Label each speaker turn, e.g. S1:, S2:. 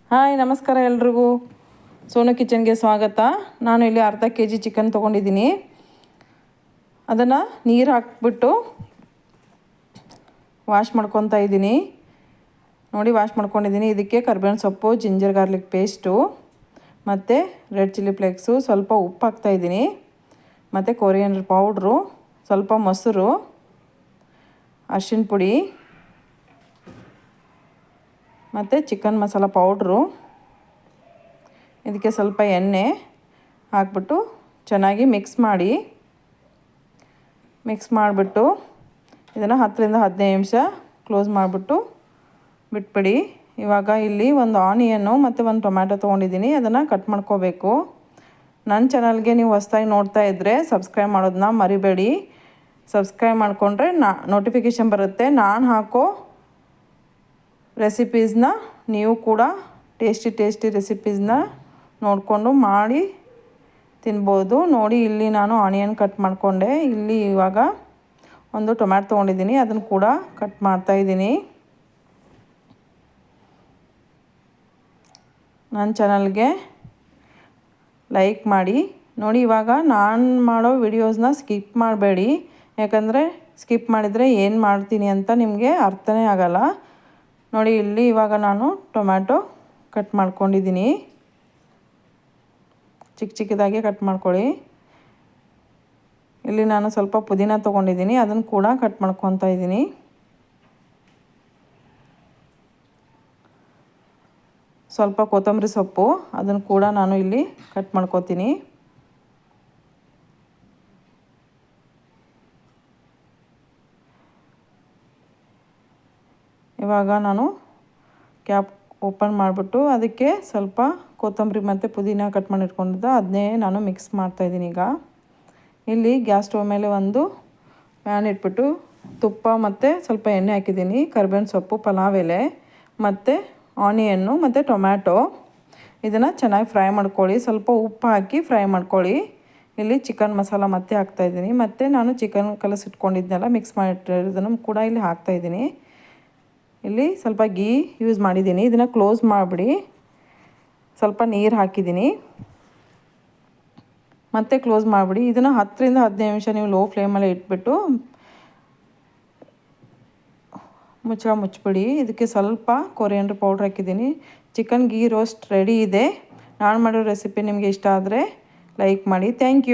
S1: Hi ನಮಸ್ಕಾರ ಎಲ್ರಿಗೂ. ಸೋನು ಕಿಚನ್ಗೆ ಸ್ವಾಗತ. ನಾನು ಇಲ್ಲಿ ಅರ್ಧ kg ಚಿಕನ್ ತೊಗೊಂಡಿದ್ದೀನಿ. ಅದನ್ನು ನೀರು ಹಾಕ್ಬಿಟ್ಟು ವಾಶ್ ಮಾಡ್ಕೊತಾ ಇದ್ದೀನಿ. ನೋಡಿ ವಾಶ್ ಮಾಡ್ಕೊಂಡಿದ್ದೀನಿ. ಇದಕ್ಕೆ ಕರಿಬೇವಿನ ಸೊಪ್ಪು, ಜಿಂಜರ್ ಗಾರ್ಲಿಕ್ ಪೇಸ್ಟು ಮತ್ತು ರೆಡ್ ಚಿಲ್ಲಿ ಫ್ಲೇಕ್ಸು, ಸ್ವಲ್ಪ ಉಪ್ಪು ಹಾಕ್ತಾಯಿದ್ದೀನಿ, ಮತ್ತು ಕೊರಿಯಂಡರ್ ಪೌಡ್ರು, ಸ್ವಲ್ಪ ಮೊಸರು, ಅರಿಶಿನ ಪುಡಿ ಮತ್ತು ಚಿಕನ್ ಮಸಾಲ ಪೌಡ್ರು. ಇದಕ್ಕೆ ಸ್ವಲ್ಪ ಎಣ್ಣೆ ಹಾಕ್ಬಿಟ್ಟು ಚೆನ್ನಾಗಿ ಮಿಕ್ಸ್ ಮಾಡಿಬಿಟ್ಟು ಇದನ್ನು 10ರಿಂದ 15 ನಿಮಿಷ ಕ್ಲೋಸ್ ಮಾಡಿಬಿಟ್ಟು ಬಿಟ್ಬಿಡಿ. ಇವಾಗ ಇಲ್ಲಿ ಒಂದು ಆನಿಯನ್ನು ಮತ್ತು ಒಂದು ಟೊಮ್ಯಾಟೊ ತೊಗೊಂಡಿದ್ದೀನಿ. ಅದನ್ನು ಕಟ್ ಮಾಡ್ಕೋಬೇಕು. ನನ್ನ ಚಾನಲ್ಗೆ ನೀವು ಹೊಸದಾಗಿ ನೋಡ್ತಾ ಇದ್ದರೆ ಸಬ್ಸ್ಕ್ರೈಬ್ ಮಾಡೋದನ್ನ ಮರಿಬೇಡಿ. ಸಬ್ಸ್ಕ್ರೈಬ್ ಮಾಡಿಕೊಂಡ್ರೆ ನೋಟಿಫಿಕೇಷನ್ ಬರುತ್ತೆ. ನಾನು ಹಾಕೋ ರೆಸಿಪೀಸ್ನ ನೀವು ಕೂಡ ಟೇಸ್ಟಿ ರೆಸಿಪೀಸ್ನ ನೋಡಿಕೊಂಡು ಮಾಡಿ ತಿನ್ಬೋದು. ನೋಡಿ ಇಲ್ಲಿ ನಾನು ಆನಿಯನ್ ಕಟ್ ಮಾಡಿಕೊಂಡೆ. ಇಲ್ಲಿ ಇವಾಗ ಒಂದು ಟೊಮ್ಯಾಟೊ ತೊಗೊಂಡಿದ್ದೀನಿ, ಅದನ್ನು ಕೂಡ ಕಟ್ ಮಾಡ್ತಾಯಿದ್ದೀನಿ. ನನ್ನ ಚಾನಲ್ಗೆ ಲೈಕ್ ಮಾಡಿ. ನೋಡಿ ಇವಾಗ ನಾನು ಮಾಡೋ ವಿಡಿಯೋಸ್ನ ಸ್ಕಿಪ್ ಮಾಡಬೇಡಿ, ಯಾಕಂದರೆ ಸ್ಕಿಪ್ ಮಾಡಿದರೆ ಏನು ಮಾಡ್ತೀನಿ ಅಂತ ನಿಮಗೆ ಅರ್ಥನೇ ಆಗಲ್ಲ. ನೋಡಿ ಇಲ್ಲಿ ಇವಾಗ ನಾನು ಟೊಮ್ಯಾಟೊ ಕಟ್ ಮಾಡ್ಕೊಂಡಿದ್ದೀನಿ. ಚಿಕ್ಕದಾಗಿ ಕಟ್ ಮಾಡ್ಕೊಳ್ಳಿ. ಇಲ್ಲಿ ನಾನು ಸ್ವಲ್ಪ ಪುದೀನ ತೊಗೊಂಡಿದ್ದೀನಿ, ಅದನ್ನು ಕೂಡ ಕಟ್ ಮಾಡ್ಕೊತಾ ಇದ್ದೀನಿ. ಸ್ವಲ್ಪ ಕೊತ್ತಂಬರಿ ಸೊಪ್ಪು, ಅದನ್ನು ಕೂಡ ನಾನು ಇಲ್ಲಿ ಕಟ್ ಮಾಡ್ಕೊತೀನಿ. ಇವಾಗ ನಾನು ಕ್ಯಾಪ್ ಓಪನ್ ಮಾಡಿಬಿಟ್ಟು ಅದಕ್ಕೆ ಸ್ವಲ್ಪ ಕೊತ್ತಂಬರಿ ಮತ್ತು ಪುದೀನ ಕಟ್ ಮಾಡಿ ಇಟ್ಕೊಂಡಿದ್ದೆ, ಅದನ್ನೇ ನಾನು ಮಿಕ್ಸ್ ಮಾಡ್ತಾಯಿದ್ದೀನಿ. ಈಗ ಇಲ್ಲಿ ಗ್ಯಾಸ್ ಸ್ಟವ್ ಮೇಲೆ ಒಂದು ಪ್ಯಾನ್ ಇಟ್ಬಿಟ್ಟು ತುಪ್ಪ ಮತ್ತು ಸ್ವಲ್ಪ ಎಣ್ಣೆ ಹಾಕಿದ್ದೀನಿ. ಕರಿಬೇವಿನ ಸೊಪ್ಪು, ಪಲಾವ್ ಎಲೆ ಮತ್ತು ಆನಿಯನ್ನು ಮತ್ತು ಟೊಮ್ಯಾಟೊ ಇದನ್ನು ಚೆನ್ನಾಗಿ ಫ್ರೈ ಮಾಡ್ಕೊಳ್ಳಿ. ಸ್ವಲ್ಪ ಉಪ್ಪು ಹಾಕಿ ಫ್ರೈ ಮಾಡ್ಕೊಳ್ಳಿ. ಇಲ್ಲಿ ಚಿಕನ್ ಮಸಾಲ ಮತ್ತೆ ಹಾಕ್ತಾಯಿದ್ದೀನಿ, ಮತ್ತು ನಾನು ಚಿಕನ್ ಕಲಸಿಟ್ಕೊಂಡಿದ್ದೆಲ್ಲ ಮಿಕ್ಸ್ ಮಾಡಿಟ್ಟಿರೋದನ್ನು ಕೂಡ ಇಲ್ಲಿ ಹಾಕ್ತಾಯಿದ್ದೀನಿ. ಇಲ್ಲಿ ಸ್ವಲ್ಪ ಗೀ ಯೂಸ್ ಮಾಡಿದ್ದೀನಿ. ಇದನ್ನು ಕ್ಲೋಸ್ ಮಾಡಿಬಿಡಿ. ಸ್ವಲ್ಪ ನೀರು ಹಾಕಿದ್ದೀನಿ, ಮತ್ತೆ ಕ್ಲೋಸ್ ಮಾಡಿಬಿಡಿ. ಇದನ್ನು 10ರಿಂದ 15 ನಿಮಿಷ ನೀವು ಲೋ ಫ್ಲೇಮಲ್ಲಿ ಇಟ್ಬಿಟ್ಟು ಮುಚ್ಚಿಬಿಡಿ. ಇದಕ್ಕೆ ಸ್ವಲ್ಪ ಕೊರಿಯಂಡರ್ ಪೌಡ್ರ್ ಹಾಕಿದ್ದೀನಿ. ಚಿಕನ್ ಗೀ ರೋಸ್ಟ್ ರೆಡಿ ಇದೆ. ನಾನು ಮಾಡೋ ರೆಸಿಪಿ ನಿಮಗೆ ಇಷ್ಟ ಆದರೆ ಲೈಕ್ ಮಾಡಿ. Thank you.